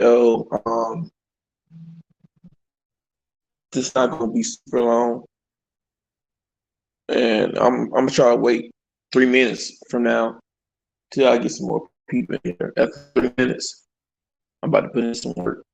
Yo, this not gonna be super long, and I'm gonna try to wait 3 minutes from now till I get some more people in here. After 3 minutes, I'm about to put in some work.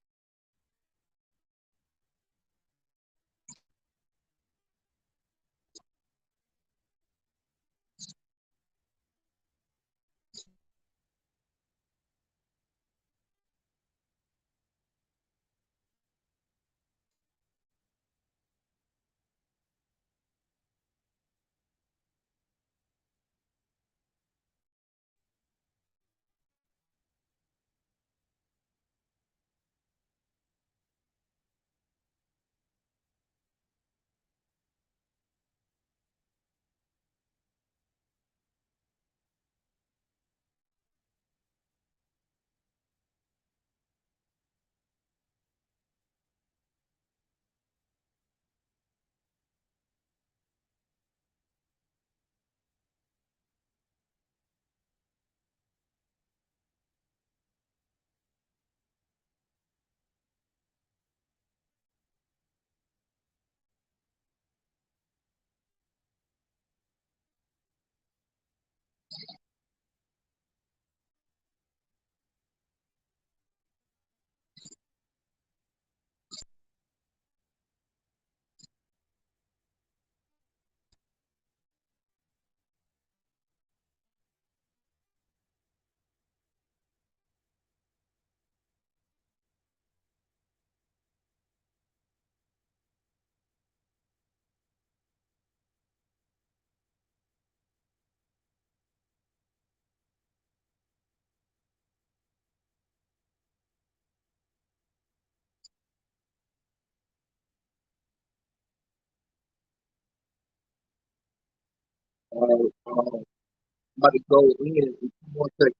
About to go in in 2 more seconds.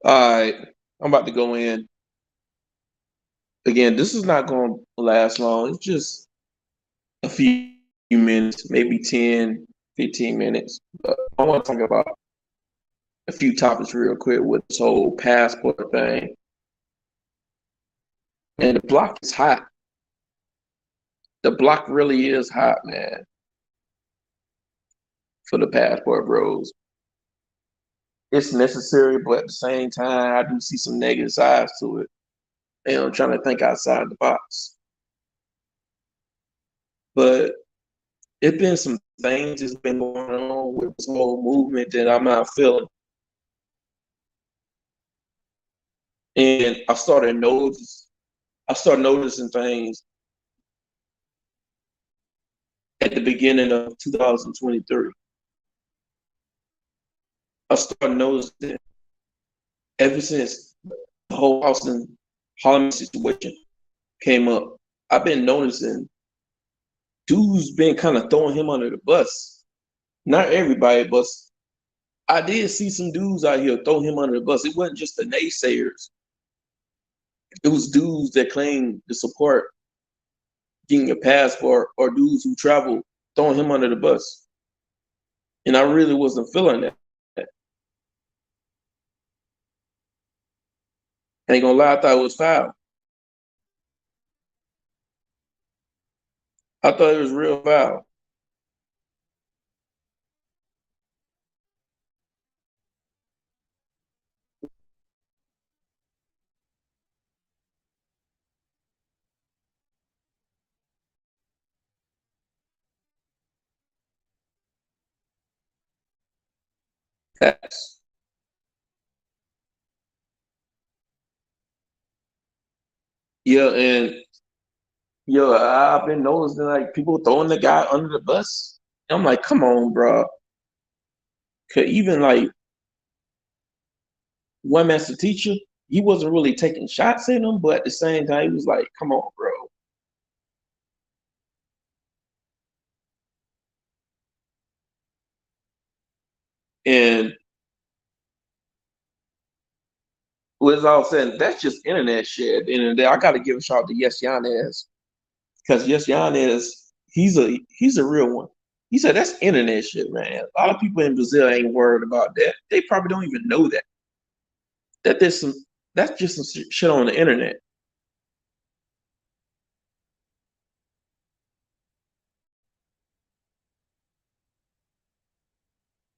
All right, I'm about to go in. Again, this is not gonna last long. It's just a few minutes, maybe 10, 15 minutes. But I want to talk about a few topics real quick with this whole passport thing. And the block is hot. The block really is hot, man, for the passport bros. It's necessary, but at the same time, I do see some negative sides to it. And I'm trying to think outside the box. But it's been some things that's been going on with this whole movement that I'm not feeling. And I started noticing things at the beginning of 2023. I started noticing ever since the whole Austin Harlem situation came up, I've been noticing dudes been kind of throwing him under the bus. Not everybody, but I did see some dudes out here throw him under the bus. It wasn't just the naysayers. It was dudes that claimed to support getting a passport or dudes who travel throwing him under the bus. And I really wasn't feeling that. I ain't gonna lie, I thought it was foul. I thought it was real foul. That's, yeah, and yo, I've been noticing like people throwing the guy under the bus. I'm like, come on, bro. Cause even like one master teacher, he wasn't really taking shots at him, but at the same time, he was like, come on, bro. And was all said, that's just internet shit. At the end of the day, I got to give a shout out to Yes Yanez because Yes Yanez, he's a real one. He said that's internet shit, man. A lot of people in Brazil ain't worried about that. They probably don't even know that. That there's some that's just some shit on the internet.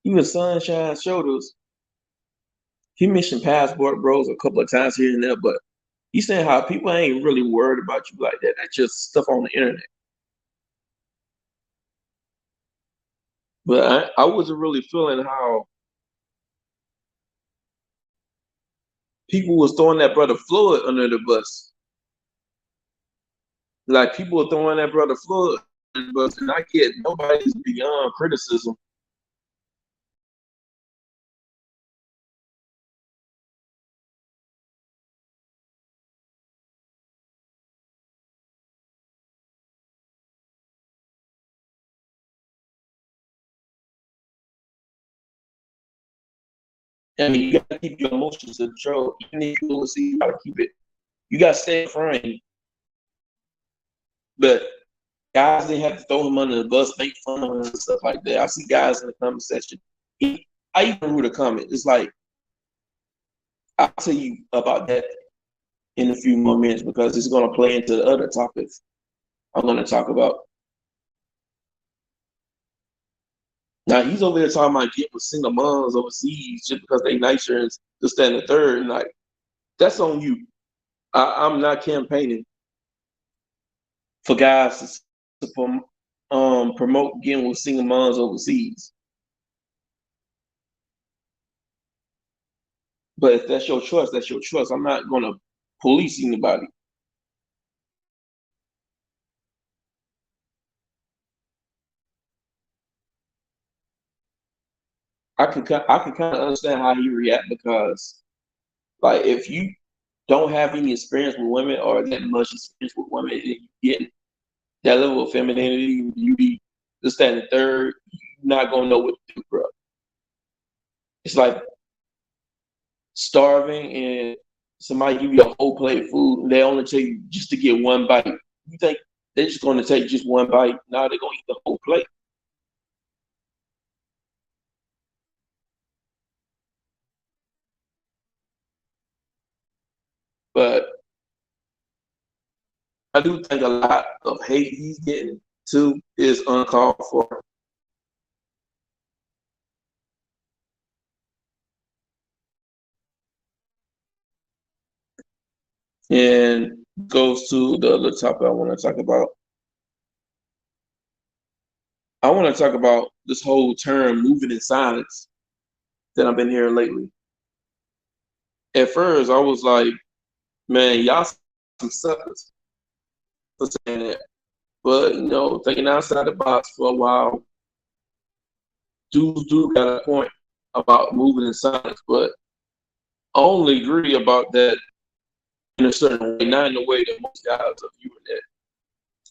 Even Sunshine showed us. He mentioned passport bros a couple of times here and there, but he's saying how people ain't really worried about you like that. That's just stuff on the internet. But I wasn't really feeling how people was throwing that brother Floyd under the bus. Like people were throwing that brother Floyd under the bus, and I get nobody's beyond criticism. I mean, you gotta keep your emotions in control. Even if you lose, you gotta keep it. You gotta stay frame. But guys didn't have to throw him under the bus, make fun of him and stuff like that. I see guys in the comment section. I even read a comment. It's like I'll tell you about that in a few more minutes because it's gonna play into the other topics I'm gonna talk about. Now he's over there talking about getting with single moms overseas just because they nicer and this, that, and the third. And like that's on you. I'm not campaigning for guys to promote getting with single moms overseas. But if that's your choice, that's your choice. I'm not gonna police anybody. I can kind of understand how he react because like if you don't have any experience with women or that much experience with women, and you get that level of femininity, beauty, this, that, and the third, you're not gonna know what to do, bro. It's like starving and somebody give you a whole plate of food and they only take you just to get one bite. You think they're just gonna take just one bite? No, they're gonna eat the whole plate. But I do think a lot of hate he's getting too is uncalled for and goes to the other topic I want to talk about. I want to talk about this whole term moving in silence that I've been hearing lately. At first, I was like, man, y'all some suckers for saying that. But, thinking outside the box for a while, dudes do got a point about moving in silence. But I only agree about that in a certain way, not in the way that most guys are viewing it.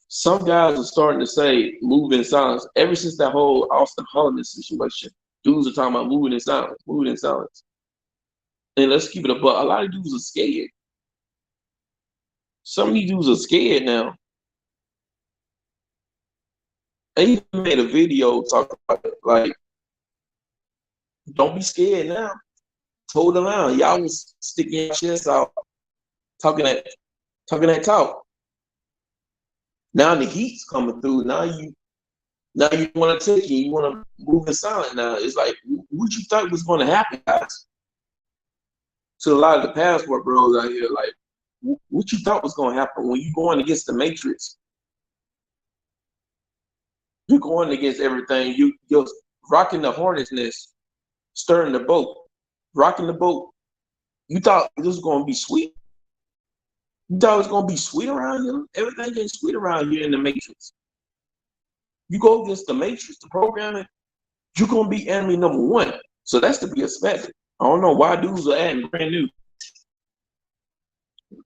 Some guys are starting to say move in silence. Ever since that whole Austin Hollis situation, dudes are talking about moving in silence, moving in silence. And let's keep it a buck. A lot of dudes are scared. Some of these dudes are scared now. I even made a video talking about it. Like, don't be scared now. Told them out. Y'all was sticking your chest out, talking that talk. Now the heat's coming through. Now you want to take it. You want to move in silent. Now it's like, what you thought was going to happen, guys? To a lot of the passport bros out here, like, what you thought was going to happen when you going against the Matrix? You're going against everything. You're rocking the hornet's nest, stirring the boat, rocking the boat. You thought this was going to be sweet. You thought it was going to be sweet around here. Everything ain't sweet around here in the Matrix. You go against the Matrix, the programming, you're going to be enemy number one. So that's to be expected. I don't know why dudes are adding brand new.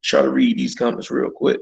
Try to read these comments real quick.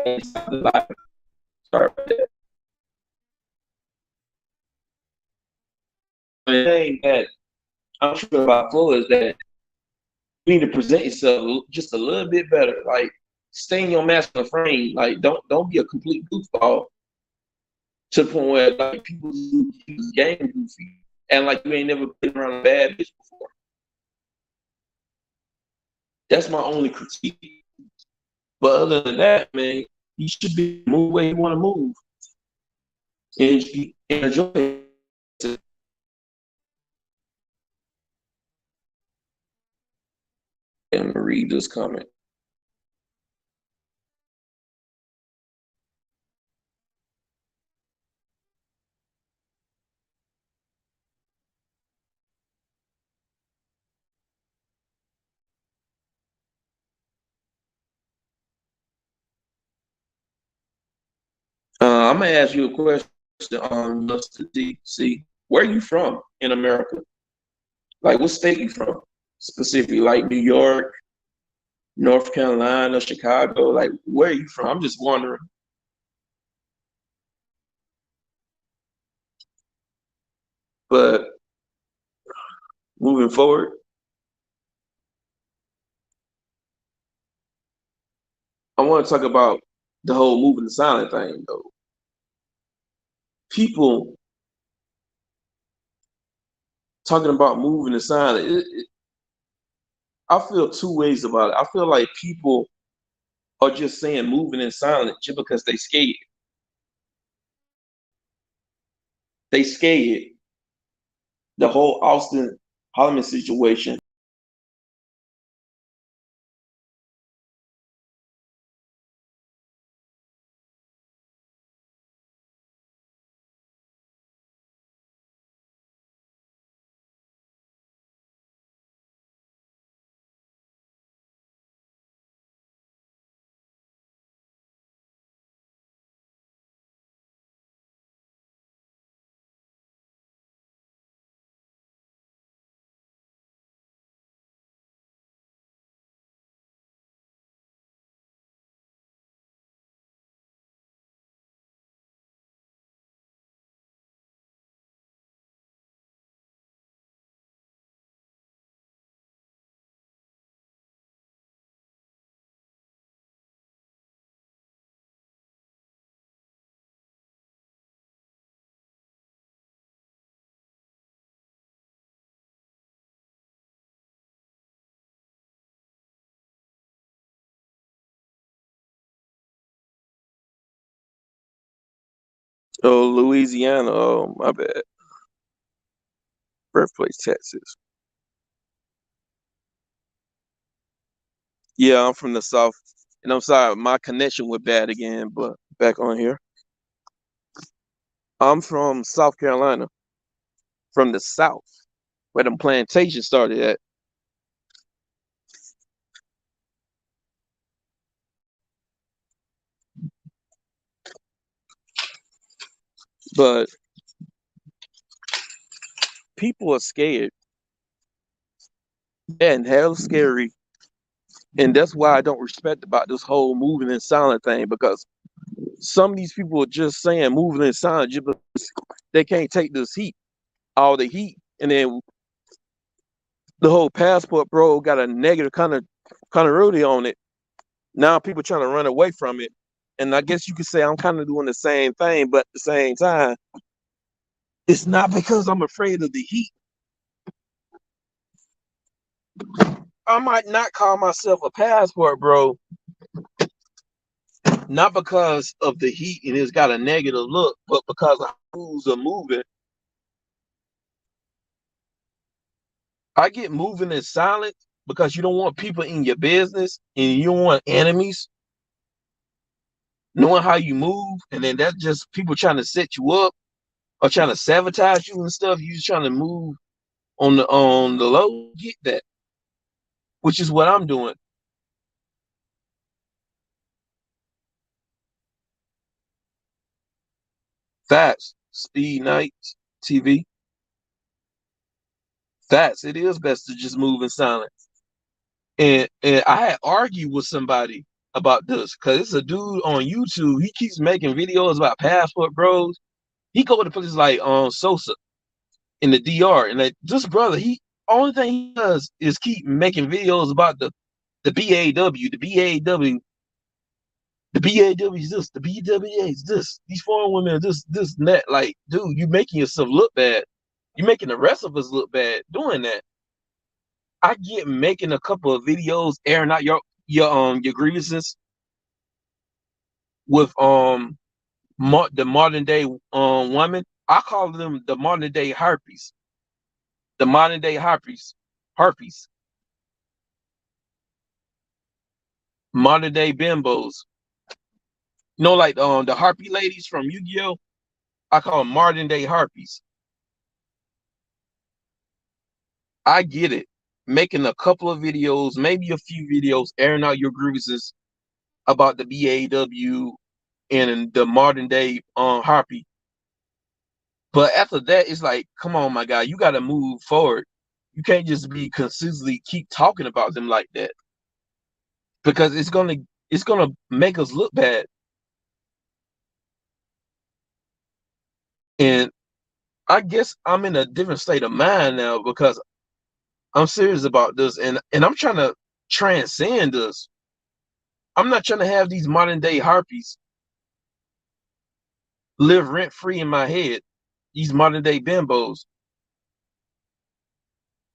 Sorry about that. The thing that I'm sure about Flo is that you need to present yourself just a little bit better. Like stay in your masculine frame. Like don't be a complete goofball to the point where like people use game goofy and like you ain't never been around a bad bitch before. That's my only critique. But other than that, man, you should be move where you want to move and enjoy it. I'm gonna read this comment. I'm gonna ask you a question. Just to see where you from in America. Like, what state you from specifically? Like New York, North Carolina, Chicago. Like, where are you from? I'm just wondering. But moving forward, I want to talk about the whole moving the silent thing, though. People talking about moving the silent. I feel two ways about it. I feel like people are just saying moving in silent just because they scared. They scared the whole Austin Holloman situation. Oh, Louisiana. Oh, my bad. Birthplace, Texas. Yeah, I'm from the South. And I'm sorry, my connection went bad again, but back on here. I'm from South Carolina, from the South, where them plantations started at. But people are scared and hell scary. And that's why I don't respect about this whole moving in silent thing because some of these people are just saying moving in silent just because they can't take this heat, all the heat. And then the whole passport bro got a negative continuity on it. Now people trying to run away from it. And I guess you could say I'm kind of doing the same thing, but at the same time, it's not because I'm afraid of the heat. I might not call myself a passport bro, not because of the heat and it's got a negative look, but because of how moves are moving. I get moving in silent because you don't want people in your business and you don't want enemies knowing how you move, and then that's just people trying to set you up or trying to sabotage you and stuff. You just trying to move on the low, get that, which is what I'm doing. Facts, speed nights, TV. Facts. It is best to just move in silence. And I had argued with somebody. about this because it's a dude on YouTube. He keeps making videos about passport bros. He go to places like Sosa in the DR, and like this brother, he only thing he does is keep making videos about the BAW, the BAW, the BAW is this, the BWA is this, these foreign women are this and that. Like, dude, you making yourself look bad. You making the rest of us look bad doing that. I get making a couple of videos airing out your grievances with the modern day woman. I call them the modern day harpies. The modern day harpies, modern day bimbos. You know, like the harpy ladies from Yu-Gi-Oh. I call them modern day harpies. I get it. Making a couple of videos, maybe a few videos, airing out your grievances about the BAW and the modern day harpy. But after that, it's like, come on, my guy, you got to move forward. You can't just be consistently keep talking about them like that because it's gonna make us look bad. And I guess I'm in a different state of mind now because I'm serious about this, and I'm trying to transcend this. I'm not trying to have these modern day harpies live rent free in my head. These modern day bimbos.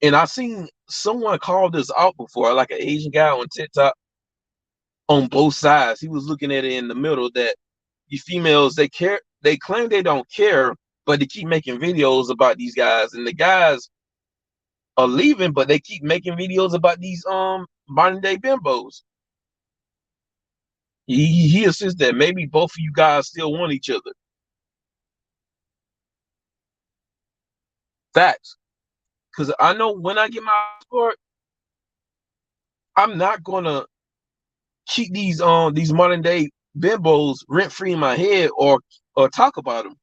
And I seen someone call this out before, like an Asian guy on TikTok on both sides. He was looking at it in the middle that these females they claim they don't care, but they keep making videos about these guys, and the guys are leaving, but they keep making videos about these modern day bimbos. He insists that maybe both of you guys still want each other. Facts. Because I know when I get my passport, I'm not gonna keep these modern day bimbos rent free in my head or talk about them.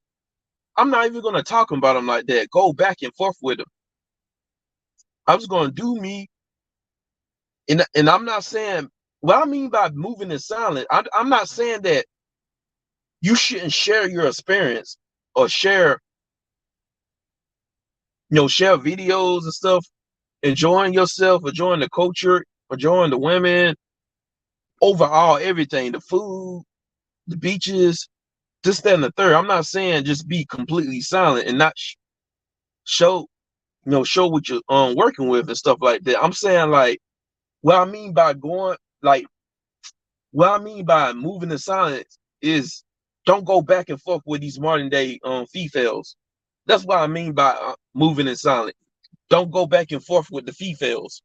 I'm not even gonna talk about them like that. Go back and forth with them. I'm just gonna do me, and I'm not saying what I mean by moving in silence. I'm not saying that you shouldn't share your experience or share videos and stuff, enjoying yourself, enjoying the culture, enjoying the women, overall everything, the food, the beaches, this, that, and the third. I'm not saying just be completely silent and not show, show what you're working with and stuff like that. I'm saying like what I mean by going like what I mean by moving in silence is don't go back and forth with these modern day females. That's what I mean by moving in silence. Don't go back and forth with the females.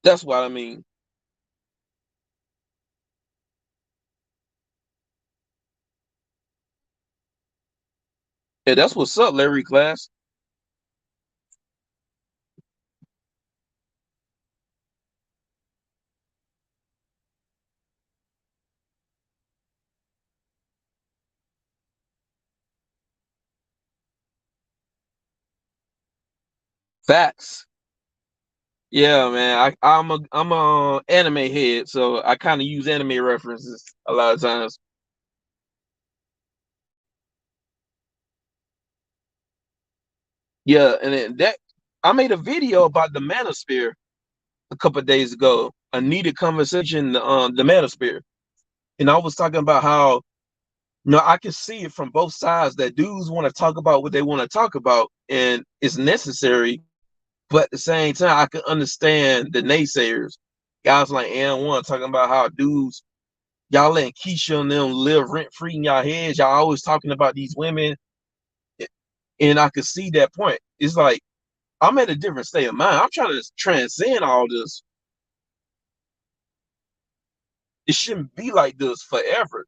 That's what I mean. Yeah, that's what's up, Larry Class. Facts. Yeah, man. I'm a anime head, so I kind of use anime references a lot of times. Yeah, and that I made a video about the manosphere a couple of days ago. A needed conversation, the manosphere, and I was talking about how I can see it from both sides that dudes want to talk about what they want to talk about, and it's necessary. But at the same time, I can understand the naysayers. Guys like and one talking about how dudes y'all letting Keisha and them live rent free in y'all heads. Y'all always talking about these women, and I could see that point. It's like I'm at a different state of mind. I'm trying to transcend all this. It shouldn't be like this forever.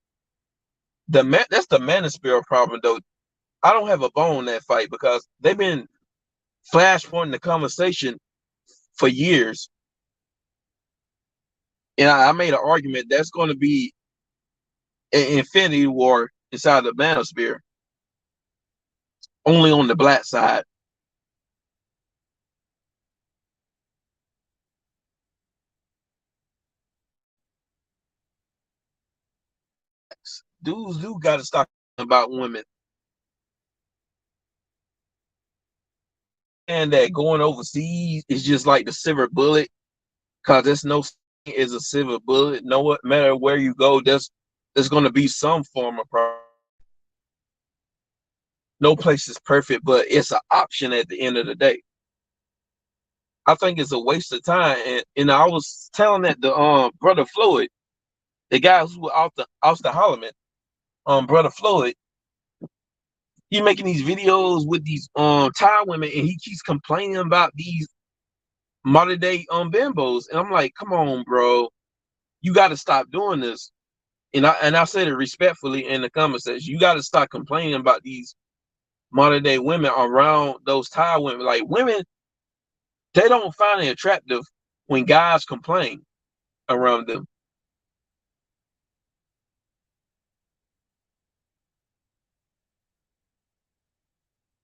That's the manosphere problem, though. I don't have a bone in that fight because they've been flashpointing the conversation for years, and I made an argument that's going to be an infinity war inside the manosphere, only on the black side. facts. Dudes do gotta stop about women. And that going overseas is just like the silver bullet, cause there's no is a silver bullet. No matter where you go, there's gonna be some form of problem. No place is perfect, but it's an option at the end of the day. I think it's a waste of time. And I was telling that the brother Floyd, the guy who was off the Holloman, brother Floyd, he making these videos with these Thai women, and he keeps complaining about these modern day bimbos. And I'm like, come on, bro, you got to stop doing this. And I said it respectfully in the comment section. You got to stop complaining about these modern day women around those Thai women. Like, women, they don't find it attractive when guys complain around them.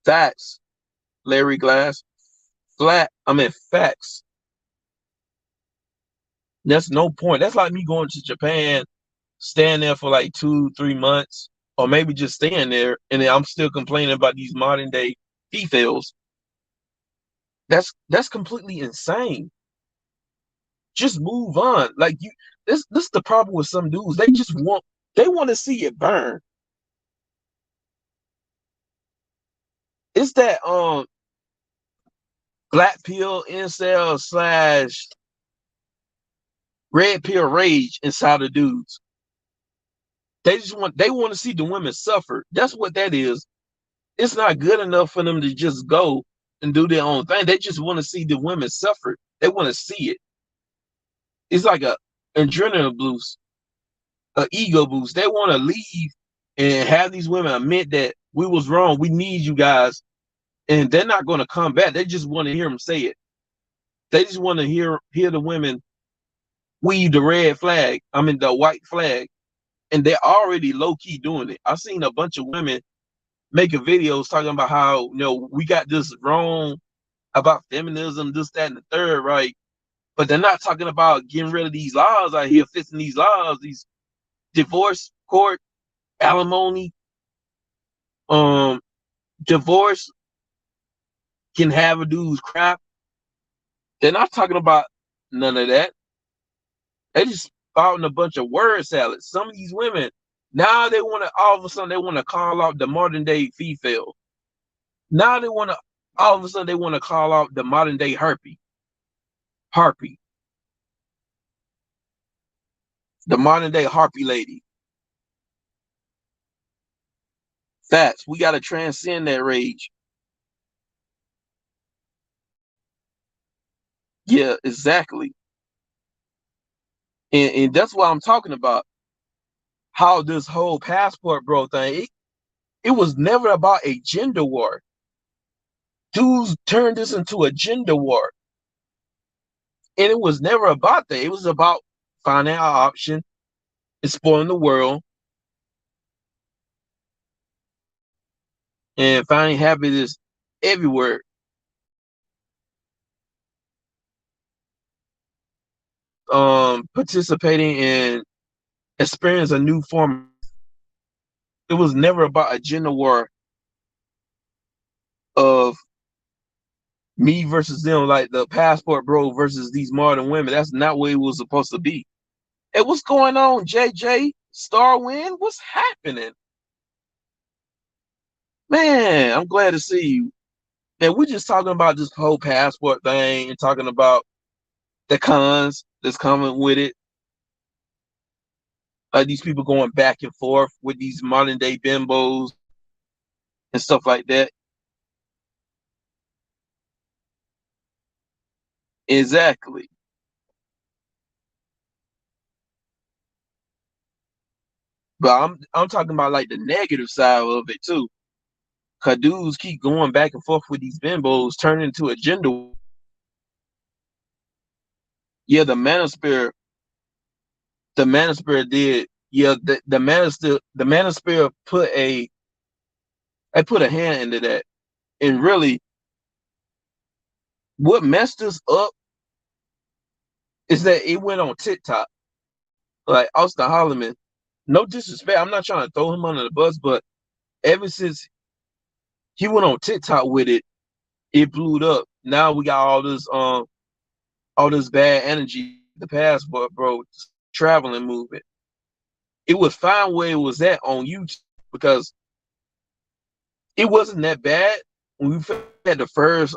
Facts, Larry Glass. Facts. That's no point. That's like me going to Japan, staying there for like 2-3 months, or maybe just staying there, and then I'm still complaining about these modern day females. That's completely insane. Just move on. Like, you, this is the problem with some dudes. They want to see it burn. It's that black pill incel slash red pill rage inside of dudes. They want to see the women suffer. That's what that is. It's not good enough for them to just go and do their own thing. They just want to see the women suffer. They want to see it. It's like a adrenaline boost, an ego boost. They want to leave and have these women admit that we was wrong. We need you guys, and they're not going to come back. They just want to hear them say it. They just want to hear the women weave the red flag. The white flag, and they're already low key doing it. I've seen a bunch of women making videos talking about how, we got this wrong about feminism, this, that, and the third, right? But they're not talking about getting rid of these laws out here, fixing these laws, these divorce court, alimony, divorce can have a dude's crap. They're not talking about none of that. They just spouting a bunch of word salads. Some of these women, now they want to, all of a sudden, they want to call out the modern day female. Now they want to, all of a sudden, they want to call out the modern day harpy. The modern day harpy lady. Facts. We got to transcend that rage. Yeah, exactly. And that's what I'm talking about. How this whole passport bro thing, it was never about a gender war. Dudes turned this into a gender war. And it was never about that. It was about finding our option, exploring the world, and finding happiness everywhere. Participating in experience a new form. It was never about a gender war of me versus them, like the passport bro versus these modern women. That's not what it was supposed to be. Hey, what's going on, JJ? Starwind? What's happening? Man, I'm glad to see you. And we're just talking about this whole passport thing and talking about the cons that's coming with it. These people going back and forth with these modern day bimbos and stuff like that. Exactly. But I'm talking about like the negative side of it too. Cause dudes keep going back and forth with these bimbos, turning into a gender. Yeah, the manosphere did. Yeah, the manosphere put a hand into that. And really, what messed us up is that it went on TikTok. Like Austin Holloman, no disrespect, I'm not trying to throw him under the bus, but ever since he went on TikTok with it, it blew it up. Now we got all this bad energy. The passport, bro, traveling movement. It was fine where it was at on YouTube because it wasn't that bad when we had the first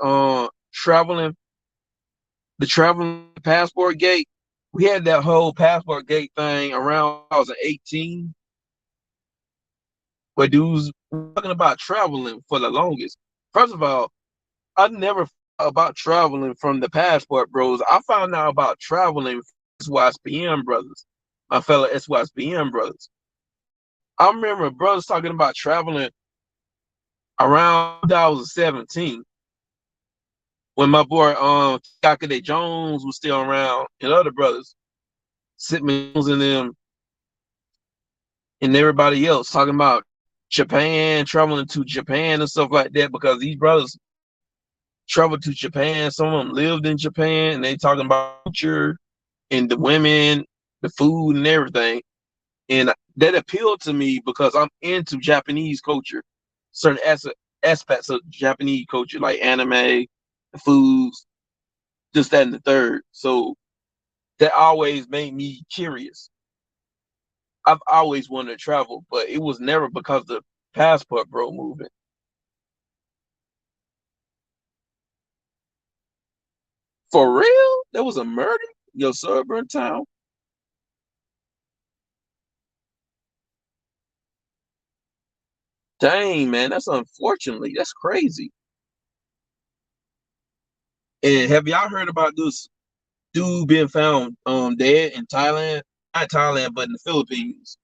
traveling the traveling passport gate. We had that whole passport gate thing around 2018, where dudes were talking about traveling for the longest. First of all, I never thought about traveling from the passport bros. I found out about traveling from SYSBM brothers, my fellow SYSBM brothers. I remember brothers talking about traveling around 2017 when my boy Takade Jones was still around and other brothers, Sitman Jones and them and everybody else talking about Japan, traveling to Japan and stuff like that because these brothers traveled to Japan. Some of them lived in Japan and they talking about culture and the women, the food and everything. And that appealed to me because I'm into Japanese culture, certain aspects of Japanese culture like anime, the foods, this, that, and the third. So that always made me curious. I've always wanted to travel, but it was never because of the passport bro movement. For real? There was a murder in your suburban town? Dang, man, that's unfortunately. That's crazy. And have y'all heard about this dude being found dead in Thailand? Not Thailand, but in the Philippines.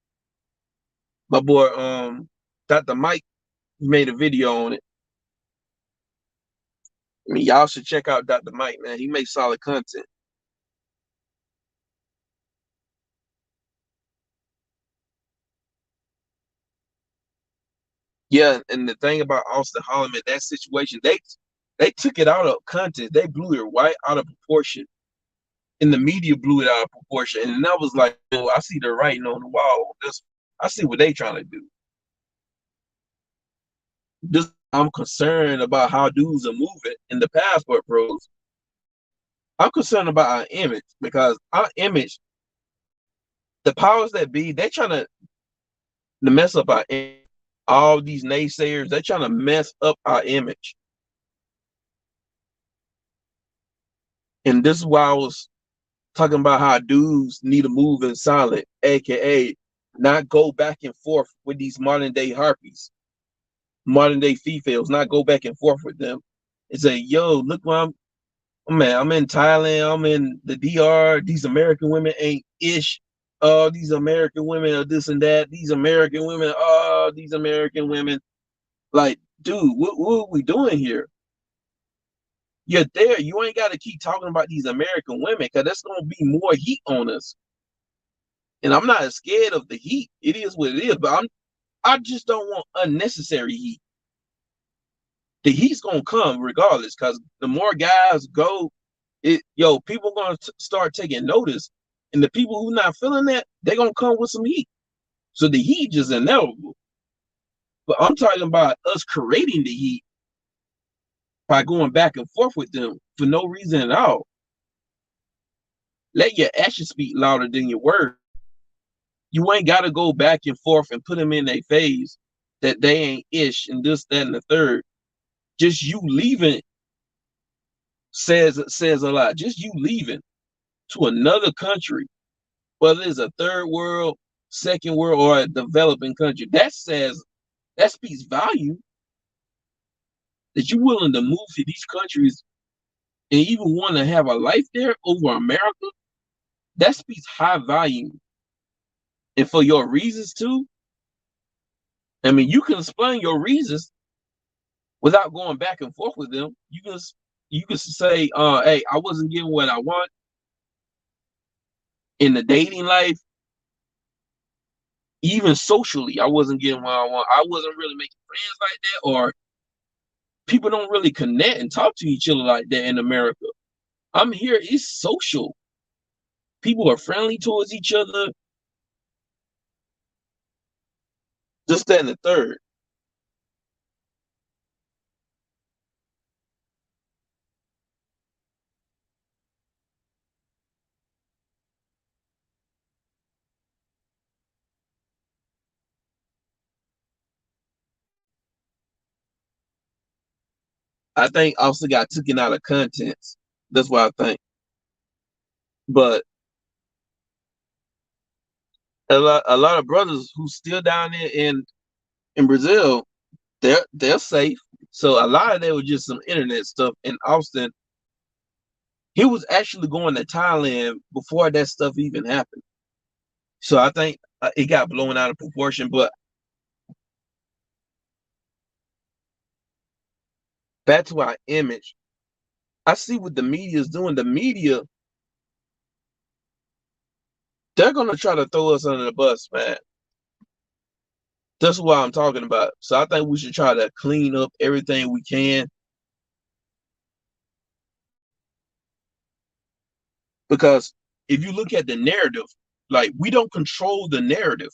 My boy Dr. Mike made a video on it. I mean, y'all should check out Dr. Mike, man. He makes solid content. Yeah, and the thing about Austin Holloman, that situation, they took it out of context. They blew it right out of proportion. And the media blew it out of proportion. And I was like, oh, I see the writing on the wall. This I see what they trying to do. This I'm concerned about how dudes are moving in the passport pros. I'm concerned about our image because our image, the powers that be, they trying to mess up our image. All these naysayers, they're trying to mess up our image. And this is why I was talking about how dudes need to move in silent, aka not go back and forth with these modern day harpies, modern day females, not go back and forth with them and say, yo, look where man, I'm in Thailand, I'm in the DR, these American women ain't ish. These American women are this and that. These American women, these American women. Like, dude, what are we doing here? You're there. You ain't got to keep talking about these American women because that's going to be more heat on us. And I'm not scared of the heat. It is what it is, but I just don't want unnecessary heat. The heat's gonna come regardless, because the more guys go, people gonna start taking notice, and the people who not feeling that, they're gonna come with some heat. So the heat just inevitable. But I'm talking about us creating the heat by going back and forth with them for no reason at all. Let your actions speak louder than your words. You ain't got to go back and forth and put them in their face that they ain't ish and this, that, and the third. Just you leaving says a lot. Just you leaving to another country, whether it's a third world, second world, or a developing country, that speaks value. That you're willing to move to these countries and even want to have a life there over America, that speaks high value. And for your reasons too, I mean, you can explain your reasons without going back and forth with them. You can say, hey, I wasn't getting what I want in the dating life, even socially, I wasn't getting what I want. I wasn't really making friends like that, or people don't really connect and talk to each other like that in America. I'm here, it's social. People are friendly towards each other. Just that and the third. I think also got taken out of contents. That's what I think. But a lot of brothers who still down there in Brazil, they're safe. So a lot of that was just some internet stuff. In Austin, he was actually going to Thailand before that stuff even happened. So I think it got blown out of proportion. But back to our image, I see what the media is doing. The media, they're gonna try to throw us under the bus, man. That's what I'm talking about. So I think we should try to clean up everything we can because if you look at the narrative, like we don't control the narrative.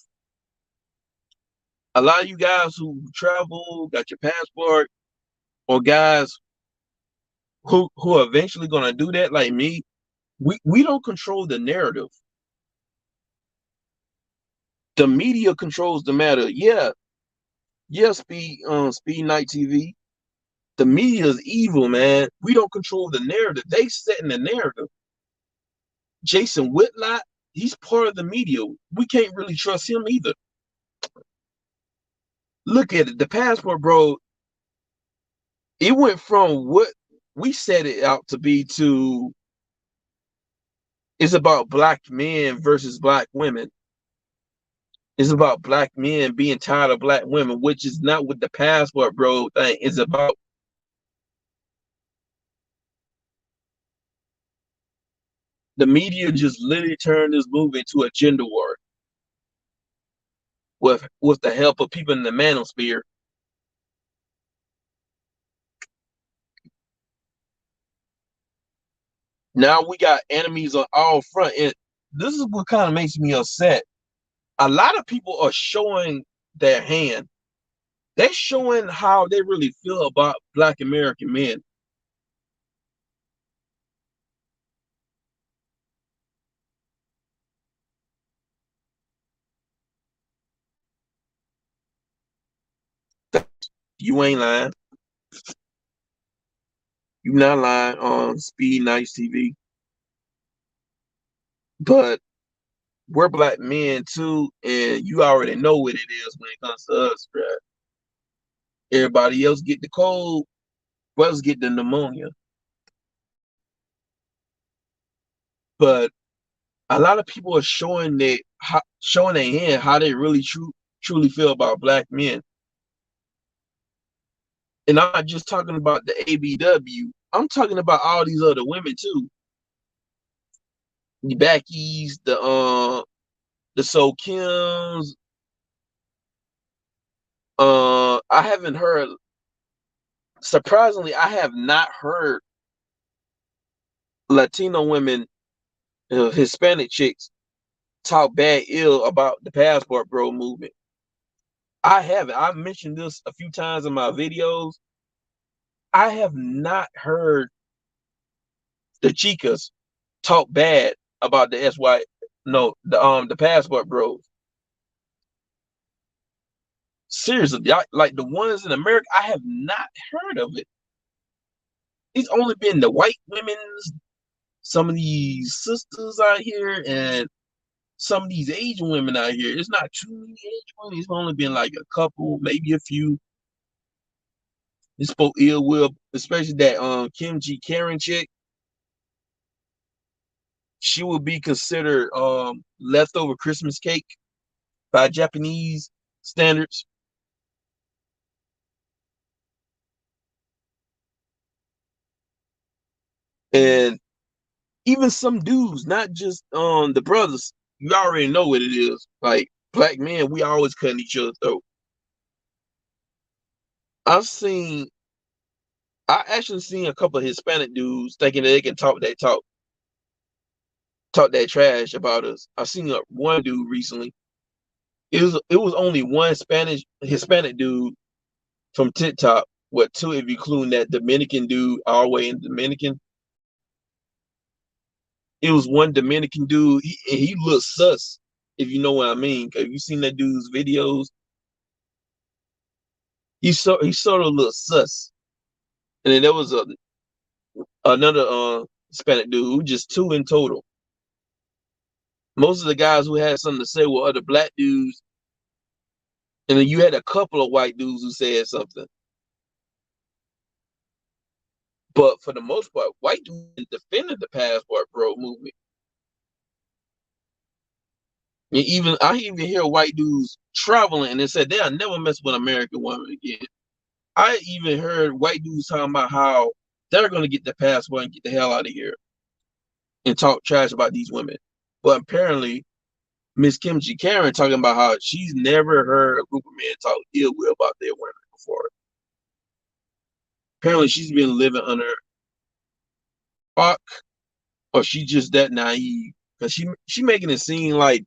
A lot of you guys who travel, got your passport, or guys who are eventually gonna do that, like me, we don't control the narrative. The media controls the matter. Yeah, yeah, Speed Night TV. The media is evil, man. We don't control the narrative. They setting the narrative. Jason Whitlock, he's part of the media. We can't really trust him either. Look at it. The passport, bro, it went from what we set it out to be to it's about black men versus black women. It's about black men being tired of black women, which is not what the passport, bro, thing is about. The media just literally turned this movie into a gender war with the help of people in the manosphere. Now we got enemies on all front. And this is what kind of makes me upset. A lot of people are showing their hand. They're showing how they really feel about black American men. You ain't lying. You not lying on Speed Nights TV. But we're black men too, and you already know what it is when it comes to us, bro. Everybody else get the cold, brothers get the pneumonia. But a lot of people are showing their hand how they really truly feel about black men. And I'm not just talking about the ABW. I'm talking about all these other women too. The Backies, the So Kims. I haven't heard. Surprisingly, I have not heard Latino women, Hispanic chicks talk bad ill about the passport bro movement. I haven't. I've mentioned this a few times in my videos. I have not heard the chicas talk bad about the SY, no, the passport bros. Seriously, like the ones in America, I have not heard of it. It's only been the white women's, some of these sisters out here, and some of these Asian women out here. It's not too many Asian women. It's only been like a couple, maybe a few. It spoke ill will, especially that Kim G Karen chick. She would be considered leftover Christmas cake by Japanese standards. And even some dudes, not just the brothers, you already know what it is. Like black men, we always cutting each other throat. I've seen I actually seen a couple of Hispanic dudes thinking that they can talk that trash about us. I seen one dude recently. It was only one Spanish Hispanic dude from TikTok. What two if you include that Dominican dude all the way in Dominican? It was one Dominican dude. He looked sus, if you know what I mean. Have you seen that dude's videos? He sort of looked sus. And then there was another Hispanic dude, who just two in total. Most of the guys who had something to say were other black dudes, and then you had a couple of white dudes who said something. But for the most part, white dudes defended the passport bro movement. And even I even hear white dudes traveling and they said they'll never mess with American women again. I even heard white dudes talking about how they're gonna get the passport and get the hell out of here and talk trash about these women. But apparently Miss Kimchi Karen talking about how she's never heard a group of men talk ill will about their women before. Apparently she's been living under rock, or she just that naive. Cause she making it seem like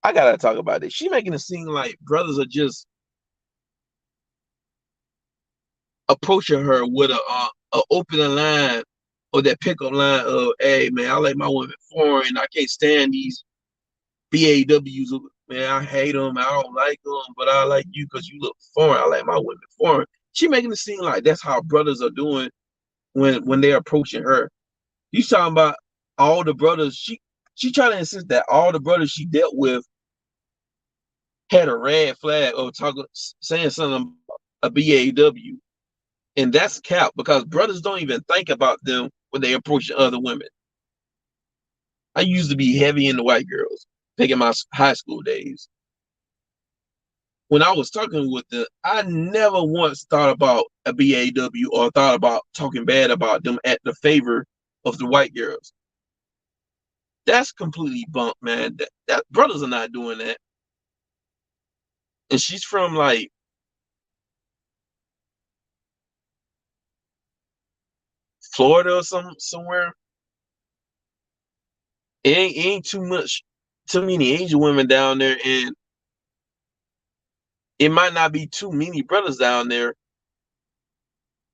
I gotta talk about it. She making it seem like brothers are just approaching her with a opening line or that pickup line of, "Hey man, I like my women foreign. I can't stand these BAWs. Man, I hate them. I don't like them, but I like you because you look foreign. I like my women foreign." She making it seem like that's how brothers are doing when they're approaching her. You talking about all the brothers? She trying to insist that all the brothers she dealt with had a red flag or talking saying something a BAW. And that's cap because brothers don't even think about them when they approach other women. I used to be heavy into white girls, taking my high school days. When I was talking with them, I never once thought about a BAW or thought about talking bad about them at the favor of the white girls. That's completely bunk, man. That brothers are not doing that. And she's from like Florida or somewhere. It ain't too many Asian women down there, and it might not be too many brothers down there.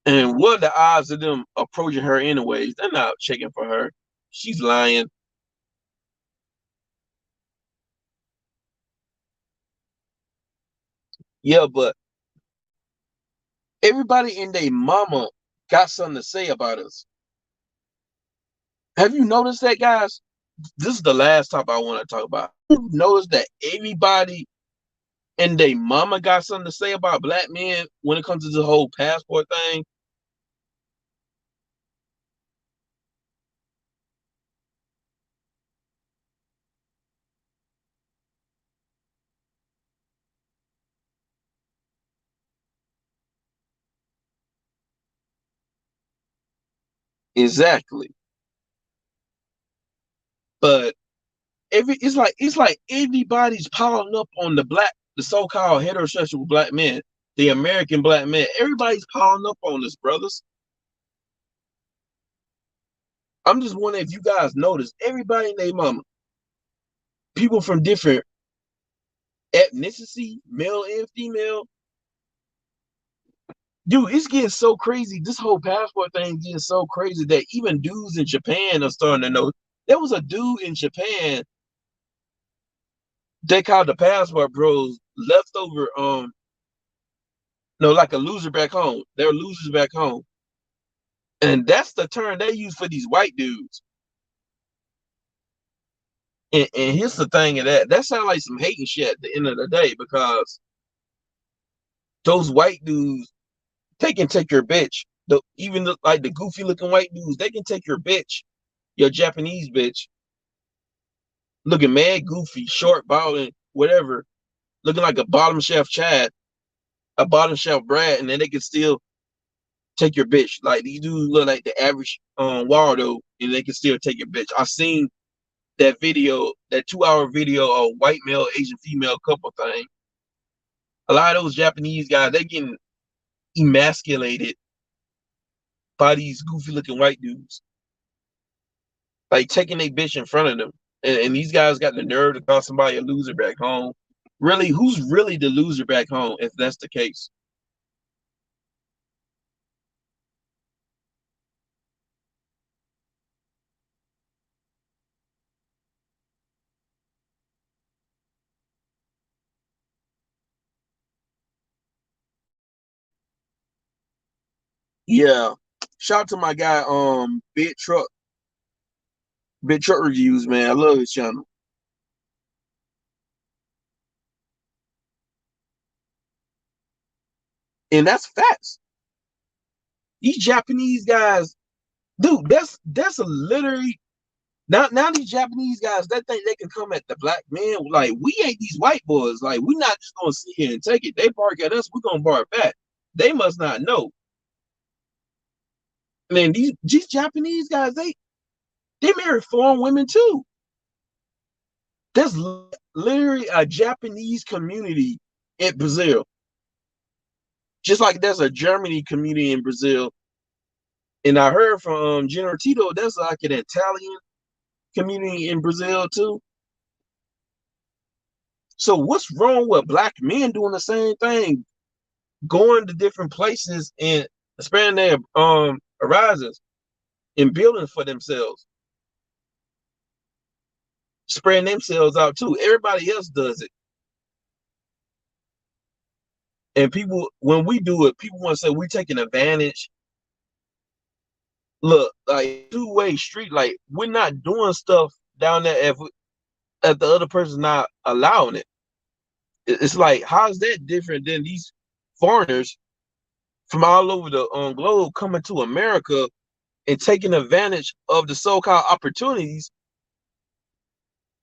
And what are the odds of them approaching her anyways? They're not checking for her. She's lying. Yeah, but everybody and their mama got something to say about us. Have you noticed that, guys? This is the last topic I want to talk about. You notice that everybody and their mama got something to say about black men when it comes to the whole passport thing? Exactly. But it's like everybody's piling up on the so-called heterosexual black men, the American black men. Everybody's piling up on us, brothers. I'm just wondering if you guys notice everybody and their mama, people from different ethnicity, male and female. Dude, it's getting so crazy. This whole passport thing is getting so crazy that even dudes in Japan are starting to know. There was a dude in Japan they called the passport bros leftover no, like a loser back home. They're losers back home. And that's the term they use for these white dudes. And here's the thing of that sounds like some hating shit at the end of the day because those white dudes, they can take your bitch. Even like the goofy looking white dudes, they can take your bitch, your Japanese bitch, looking mad goofy, short, bald, and whatever, looking like a bottom shelf Chad, a bottom shelf Brad, and then they can still take your bitch. Like these dudes look like the average Waldo, and they can still take your bitch. I seen that video, that 2 hour video of white male, Asian female couple thing. A lot of those Japanese guys, they getting emasculated by these goofy looking white dudes, like taking a bitch in front of them. And these guys got the nerve to call somebody a loser back home. Really, who's really the loser back home if that's the case? Yeah. Shout out to my guy, Big Truck Reviews, man. I love his channel. And that's facts. These Japanese guys, dude, that's a literally now these Japanese guys that think they can come at the black man. Like, we ain't these white boys. Like, we not just gonna sit here and take it. They bark at us, we're gonna bark back. They must not know. Man, these Japanese guys, they marry foreign women too. There's literally a Japanese community in Brazil. Just like there's a Germany community in Brazil. And I heard from General Tito, there's like an Italian community in Brazil too. So what's wrong with black men doing the same thing, going to different places and expanding their horizons and building for themselves, spreading themselves out too. Everybody else does it. And people, when we do it, people want to say we're taking advantage. Look, like two-way street, like we're not doing stuff down there if the other person's not allowing it. It's like, how is that different than these foreigners from all over the globe coming to America and taking advantage of the so-called opportunities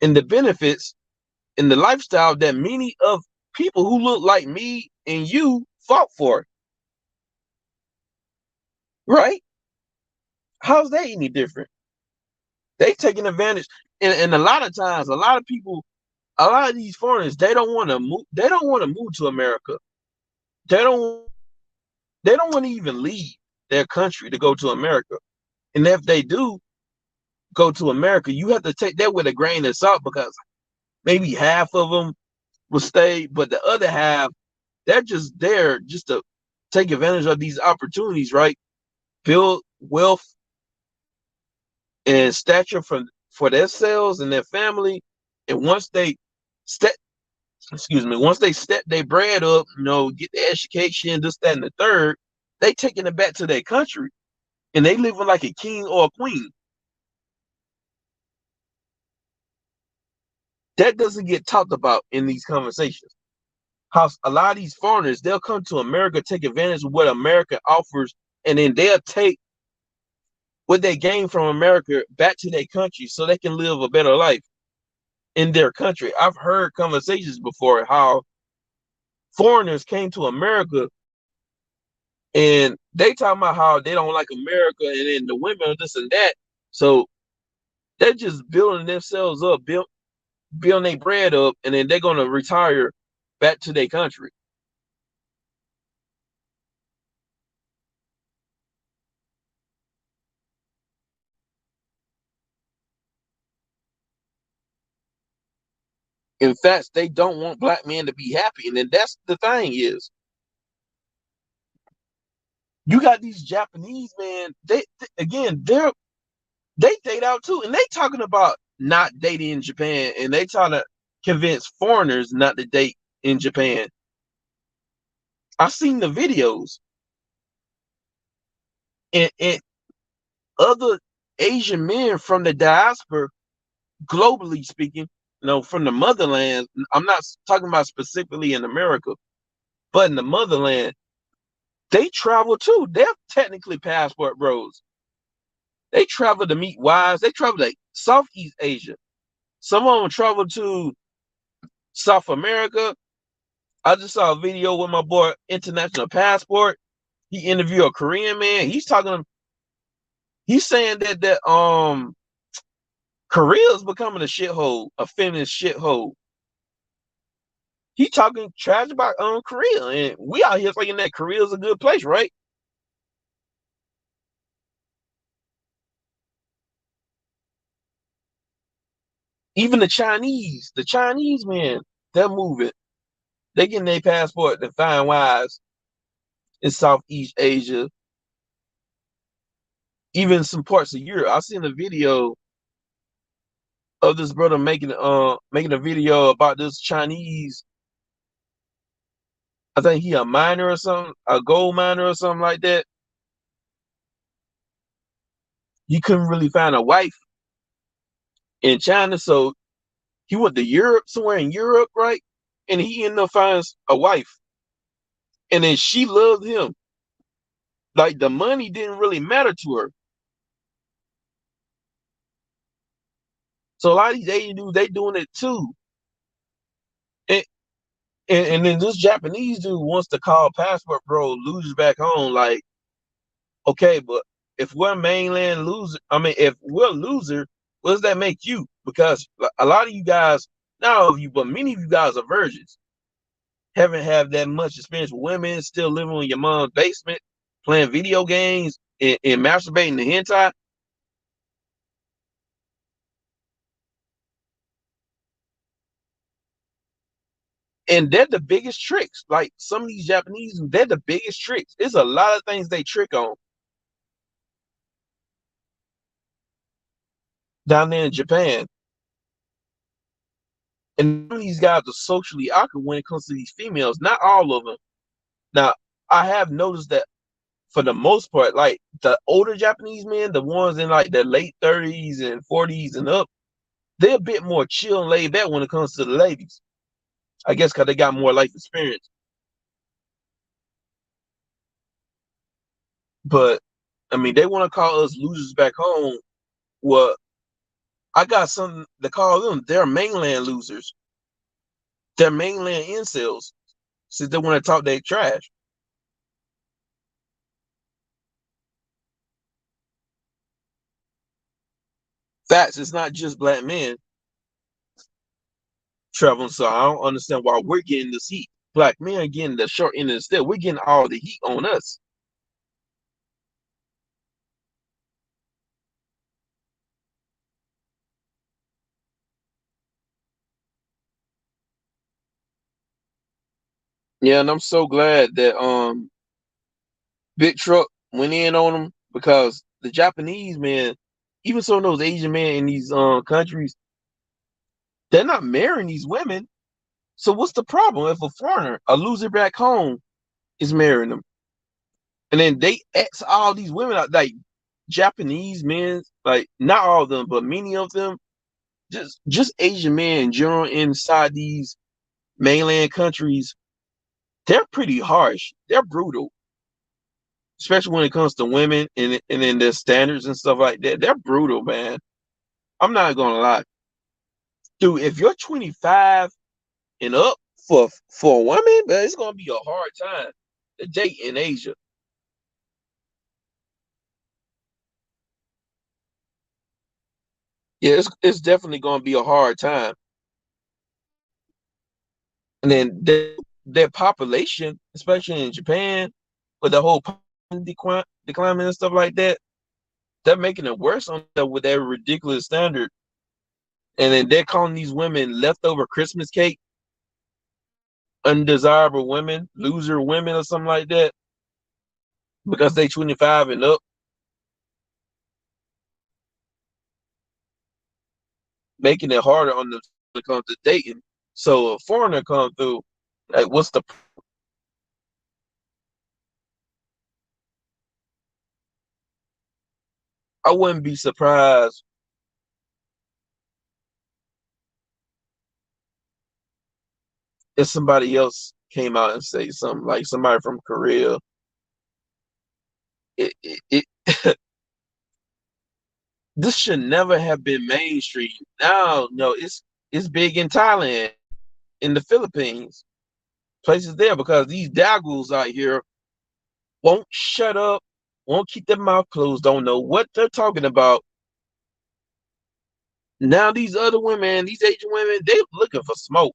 and the benefits and the lifestyle that many of people who look like me and you fought for, right? How's that any different? They taking advantage, and a lot of times, a lot of people, a lot of these foreigners, they don't want to move. They don't want to move to America. They don't. They don't want to even leave their country to go to America. And if they do go to America, you have to take that with a grain of salt because maybe half of them will stay, but the other half, they're just there just to take advantage of these opportunities, right? Build wealth and stature for themselves and their family. And once they step, excuse me, once they step their bread up, get the education, this, that, and the third, they taking it back to their country and they living like a king or a queen. That doesn't get talked about in these conversations. How a lot of these foreigners, they'll come to America, take advantage of what America offers, and then they'll take what they gain from America back to their country so they can live a better life in their country. I've heard conversations before how foreigners came to America and they talk about how they don't like America and then the women are this and that. So they're just building themselves up, building their bread up, and then they're gonna retire back to their country. In fact, they don't want black men to be happy. And then that's the thing is, you got these Japanese man, again, they date out too. And they talking about not dating in Japan and they trying to convince foreigners not to date in Japan. I've seen the videos and other Asian men from the diaspora, globally speaking, from the motherland. I'm not talking about specifically in America, but in the motherland, they travel too. They're technically passport bros. They travel to meet wives. They travel to Southeast Asia. Some of them travel to South America. I just saw a video with my boy International Passport. He interviewed a Korean man. He's saying that Korea is becoming a shithole, a feminist shithole. He talking trash about Korea, and we out here thinking that Korea is a good place, right? Even the Chinese man, they're moving. They getting their passport to find wives in Southeast Asia, even some parts of Europe. I seen a video of this brother making a video about this Chinese. I think he a miner or something, a gold miner or something like that. He couldn't really find a wife in China, so he went to Europe, somewhere in Europe, right? And he ended up finding a wife, and then she loved him. Like the money didn't really matter to her. So a lot of these Asian dudes, they doing it too. And, and then this Japanese dude wants to call passport bro losers back home. Like, okay, but if we're mainland loser, I mean, if we're a loser, what does that make you? Because a lot of you guys, not all of you, but many of you guys are virgins. Haven't had that much experience with women, still living in your mom's basement, playing video games and masturbating to hentai. And they're the biggest tricks. Like some of these Japanese, they're the biggest tricks. There's a lot of things they trick on down there in Japan. And some of these guys are socially awkward when it comes to these females. Not all of them. Now, I have noticed that for the most part, like the older Japanese men, the ones in like their late 30s and 40s and up, they're a bit more chill and laid back when it comes to the ladies. I guess because they got more life experience. But I mean, they want to call us losers back home. Well, I got something to call them. They're mainland losers. They're mainland incels. Since they want to talk their trash. Facts. It's not just black men traveling. So I don't understand why we're getting this heat. Black men are getting the short end of the stick. We're getting all the heat on us. Yeah, and I'm so glad that Big Truck went in on them because the Japanese man, even some of those Asian men in these countries, they're not marrying these women. So what's the problem if a foreigner, a loser back home, is marrying them? And then they X all these women out, like Japanese men, like not all of them, but many of them, just Asian men in general inside these mainland countries, they're pretty harsh. They're brutal, especially when it comes to women and then their standards and stuff like that. They're brutal, man. I'm not gonna lie, dude. If you're 25 and up for a woman, man, it's gonna be a hard time to date in Asia. Yeah, it's definitely gonna be a hard time. And then their population, especially in Japan, with the whole decline and stuff like that, they're making it worse on that with their ridiculous standard. And then they're calling these women leftover Christmas cake, undesirable women, loser women, or something like that, because they 25 and up, making it harder on them to come to dating. So a foreigner come through, like, what's the? I wouldn't be surprised if somebody else came out and say something like somebody from Korea. It this should never have been mainstream. Now, no, it's big in Thailand, in the Philippines, places there because these daggles out here won't shut up, won't keep their mouth closed, don't know what they're talking about. Now these other women, these Asian women, they looking for smoke.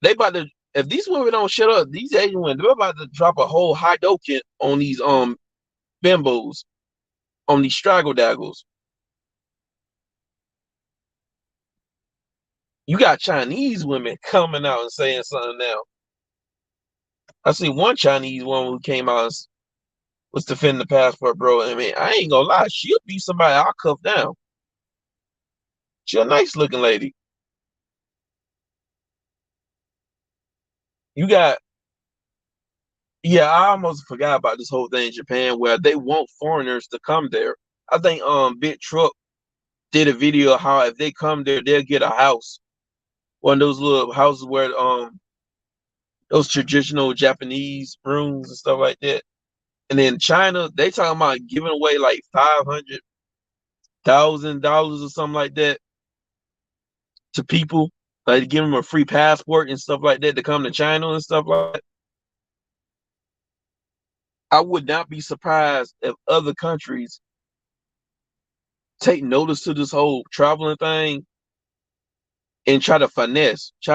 They about to if these women don't shut up, these Asian women, they're about to drop a whole high doken on these bimbos, on these straggle daggles. You got Chinese women coming out and saying something now. I see one Chinese woman who came out and was defending the passport, bro. I mean, I ain't gonna lie, she'll be somebody I'll cuff down. She a nice looking lady. You got, yeah, I almost forgot about this whole thing in Japan where they want foreigners to come there. I think Big Truck did a video of how if they come there, they'll get a house. One of those little houses where those traditional Japanese rooms and stuff like that. And then China, they talking about giving away like $500,000 or something like that to people, like give them a free passport and stuff like that to come to China and stuff like that. I would not be surprised if other countries take notice to this whole traveling thing and try to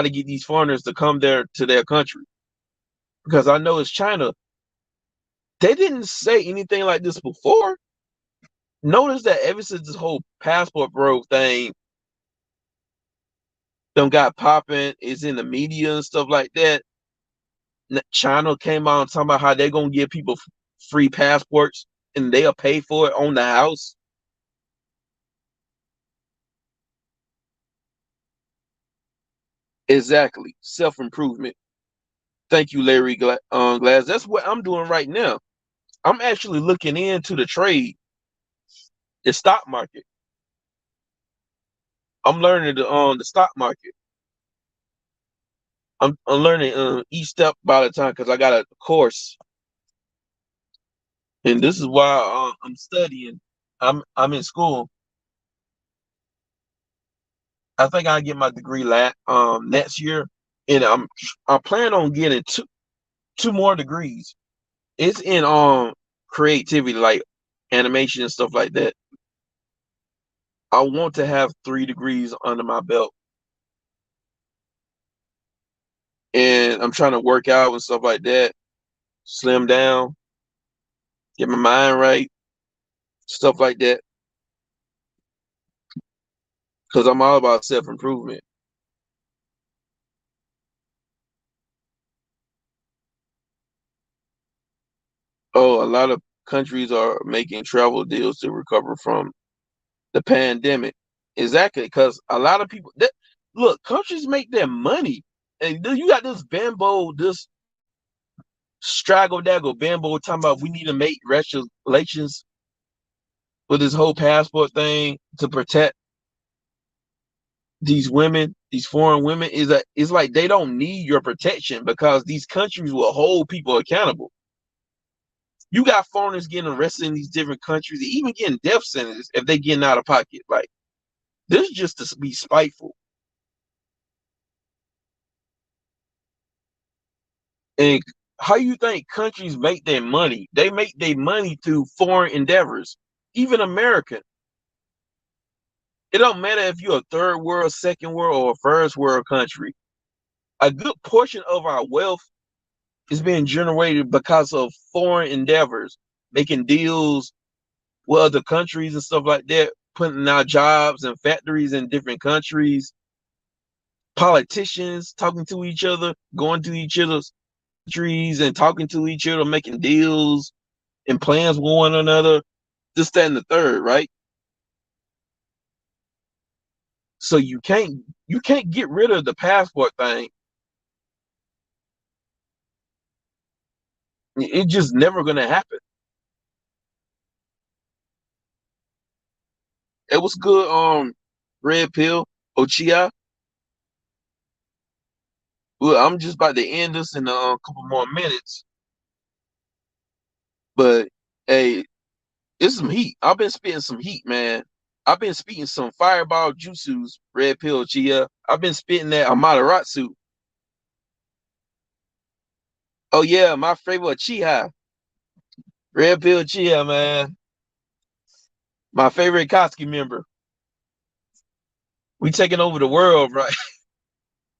get these foreigners to come there to their country. Because I know it's China. They didn't say anything like this before. Notice that ever since this whole passport bro thing them got popping, is in the media and stuff like that. China came out and talking about how they're gonna give people free passports and they'll pay for it on the house. Exactly, self-improvement. Thank you, Larry Glass. That's what I'm doing right now. I'm actually looking into the trade, the stock market. I'm learning the stock market. I'm learning each step by the time because I got a course, and this is why I'm studying. I'm in school. I think I'll get my degree next year, and I'm planning on getting two more degrees. It's in creativity, like animation and stuff like that. I want to have 3 degrees under my belt, and I'm trying to work out and stuff like that, slim down, get my mind right, stuff like that, because I'm all about self improvement. Oh, a lot of countries are making travel deals to recover from the pandemic. Exactly, because a lot of people look, countries make their money. And you got this bambo, this straggle daggle bambo talking about we need to make regulations with this whole passport thing to protect these women, these foreign women. Is that it's like they don't need your protection because these countries will hold people accountable. You got foreigners getting arrested in these different countries, even getting death sentences if they getting out of pocket. Like this is just to be spiteful. And how you think countries make their money? They make their money through foreign endeavors. Even America. It don't matter if you're a third world, second world, or a first world country. A good portion of our wealth is being generated because of foreign endeavors, making deals with other countries and stuff like that, putting out jobs and factories in different countries, politicians talking to each other, going to each other's countries and talking to each other, making deals and plans with one another, this, that, and the third, right? So you can't get rid of the passport thing. It's just never gonna happen. It was good. Red pill, Ochia. Well, I'm just about to end this in a couple more minutes. But hey, it's some heat. I've been spitting some heat, man. I've been spitting some fireball jutsus, red pill Chia. I've been spitting that Amaterasu. Oh yeah, my favorite Chiha. Red pill Chia, man. My favorite Koski member. We taking over the world, right?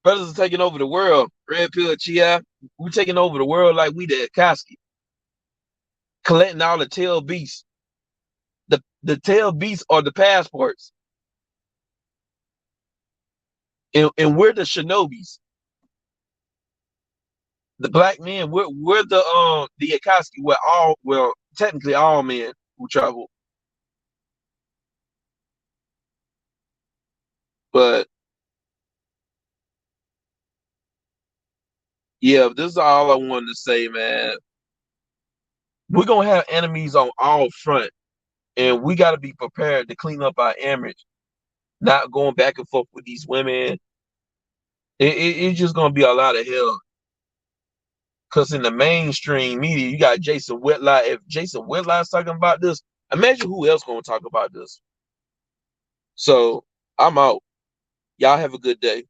Brothers are taking over the world. Red pill Chia. We taking over the world like we the Koski. Collecting all the tail beasts. The tail beasts are the passports. And we're the shinobis, the black men. We're the Akatsuki. We're all, well, technically all men who travel. But yeah, this is all I wanted to say, man. We're gonna have enemies on all front, and we got to be prepared to clean up our image. Not going back and forth with these women. It's just gonna be a lot of hell. Cause in the mainstream media, you got Jason Whitlock. If Jason Whitlock's talking about this, imagine who else gonna talk about this. So I'm out. Y'all have a good day.